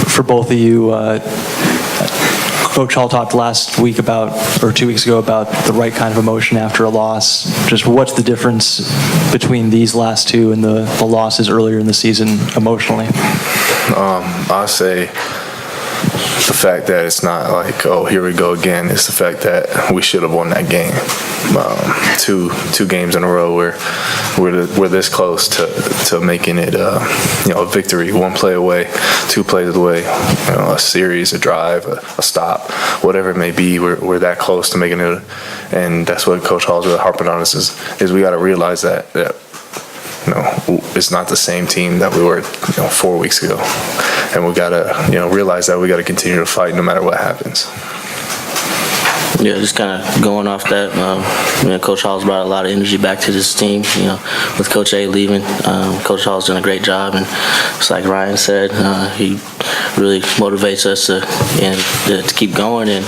For both of you, Coach Hall talked last week or 2 weeks ago about the right kind of emotion after a loss. Just what's the difference between these last two and the losses earlier in the season emotionally? I say the fact that it's not like, oh, here we go again. It's the fact that we should have won that game. Two games in a row where we're this close to making it a victory, one play away, 2 plays away, a series, a drive, a stop, whatever it may be. We're that close to making it, and that's what Coach Hall's really harping on us is we got to realize that it's not the same team that we were 4 weeks ago, and we got to realize that we got to continue to fight no matter what happens. Yeah, just kind of going off that, Coach Hall's brought a lot of energy back to this team. With Coach A leaving, Coach Hall's done a great job, and just like Ryan said, he really motivates us to keep going, and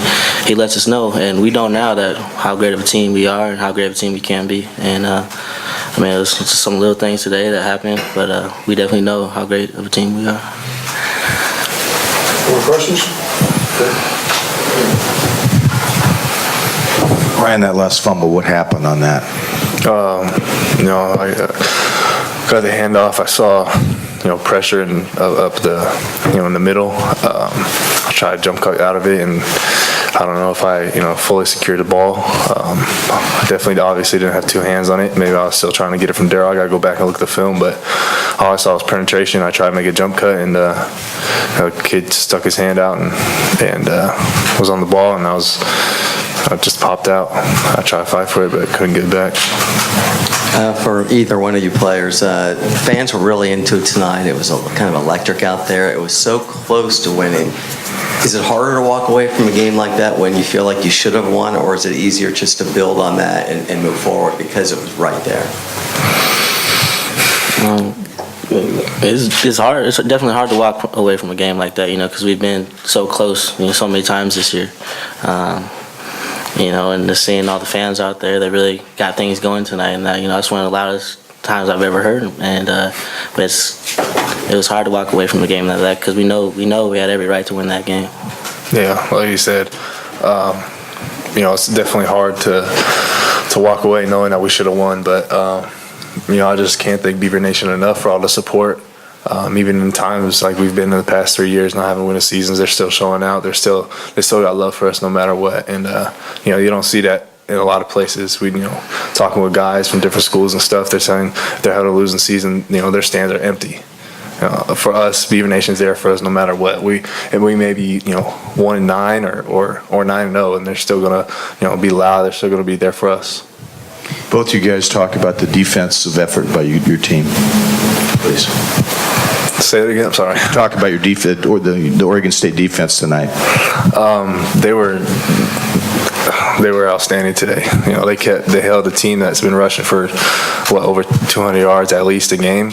he lets us know, and we know now that how great of a team we are and how great of a team we can be. And it was just some little things today that happened, but we definitely know how great of a team we are. More questions? Ryan, that last fumble, what happened on that? I got the handoff. I saw, pressure and up the, in the middle. I tried to jump cut out of it, and I don't know if I, fully secured the ball. I definitely, obviously, didn't have 2 hands on it. Maybe I was still trying to get it from Darryl. I got to go back and look at the film, but all I saw was penetration. I tried to make a jump cut, and the kid stuck his hand out and was on the ball, and I just popped out. I tried to fight for it, but couldn't get it back. For either one of you players, fans were really into it tonight. It was kind of electric out there. It was so close to winning. Is it harder to walk away from a game like that when you feel like you should have won, or is it easier just to build on that and move forward because it was right there? It's hard. It's definitely hard to walk away from a game like that, because we've been so close, so many times this year. And just seeing all the fans out there that really got things going tonight, and that's one of the loudest times I've ever heard. And but it was hard to walk away from a game like that because we know we had every right to win that game. Yeah, like you said, it's definitely hard to walk away knowing that we should have won. But I just can't thank Beaver Nation enough for all the support. Even in times like we've been in the past 3 years not having winning seasons, they're still showing out. They still got love for us no matter what. And you don't see that in a lot of places. We talking with guys from different schools and stuff, they're saying if they're having a losing season, their stands are empty. For us, Beaver Nation's there for us no matter what. We may be 1-9 or 9-0, and they're still gonna be loud. They're still gonna be there for us. Both you guys talk about the defensive effort by your team, please. Say it again. I'm sorry. Talk about your defense or the Oregon State defense tonight. They were outstanding today. They held a team that's been rushing for over 200 yards at least a game.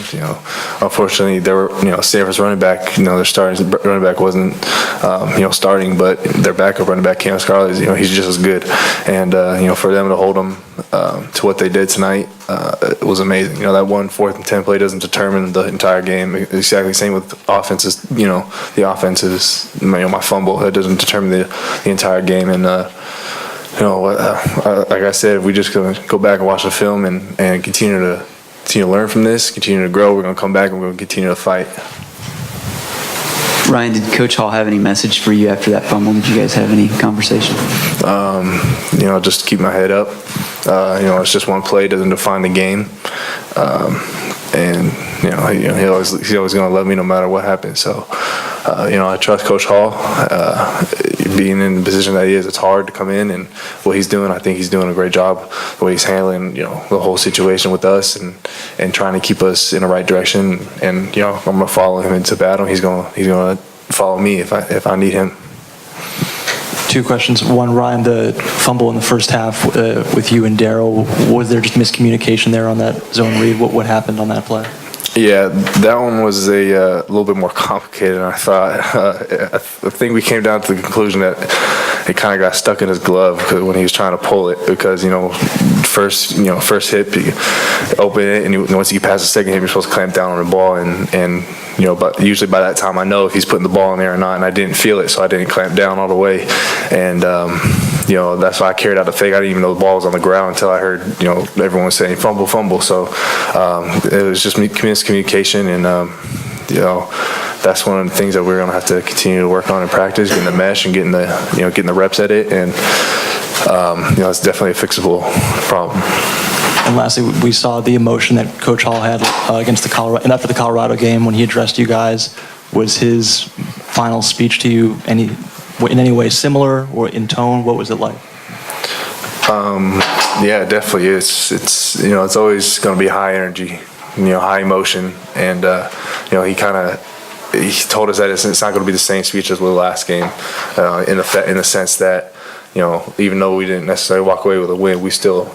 Unfortunately, there were Stanford's running back. Their starting running back wasn't starting, but their backup running back Cam Scarlett, he's just as good. And for them to hold them to what they did tonight, it was amazing. That 1 4th and 10 play doesn't determine the entire game. Exactly the same with offenses. The offense is my fumble. That doesn't determine the entire game. And like I said, if we just go back and watch the film and continue to learn from this, continue to grow, we're going to come back and we're going to continue to fight. Ryan, did Coach Hall have any message for you after that fumble? Did you guys have any conversation? Just keep my head up. It's just one play, doesn't define the game. And he's always going to love me no matter what happens. So, I trust Coach Hall. Being in the position that he is, it's hard to come in, and what he's doing, I think he's doing a great job. The way he's handling, the whole situation with us, and trying to keep us in the right direction. And I'm going to follow him into battle. He's going to follow me if I need him. 2 questions. One, Ryan, the fumble in the first half with you and Darryl, was there just miscommunication there on that zone read? What happened on that play? Yeah, that one was a little bit more complicated than I thought. I think we came down to the conclusion that it kind of got stuck in his glove when he was trying to pull it because, first hit, you open it, and once you get past the second hit, you're supposed to clamp down on the ball, and but usually by that time I know if he's putting the ball in there or not, and I didn't feel it, so I didn't clamp down all the way, and that's why I carried out the fake. I didn't even know the ball was on the ground until I heard everyone saying fumble, fumble. So it was just miscommunication, and that's one of the things that we're going to have to continue to work on in practice, getting the mesh and getting the reps at it, and it's definitely a fixable problem. And lastly, we saw the emotion that Coach Hall had against after the Colorado game when he addressed you guys. Was his final speech to you in any way similar or in tone? What was it like? Yeah, definitely. It's always going to be high energy, high emotion, and he told us that it's not going to be the same speech as the last game, in the sense that even though we didn't necessarily walk away with a win, we still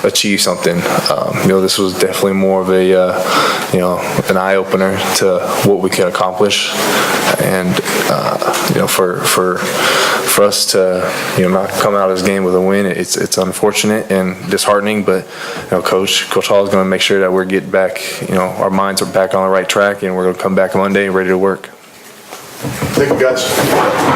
achieved something. This was definitely more of an eye opener to what we can accomplish, and for us to not come out of this game with a win, it's unfortunate and disheartening. But Coach Hall is going to make sure that we're getting back, our minds are back on the right track, and we're going to come back Monday ready to work. Thank you, guys.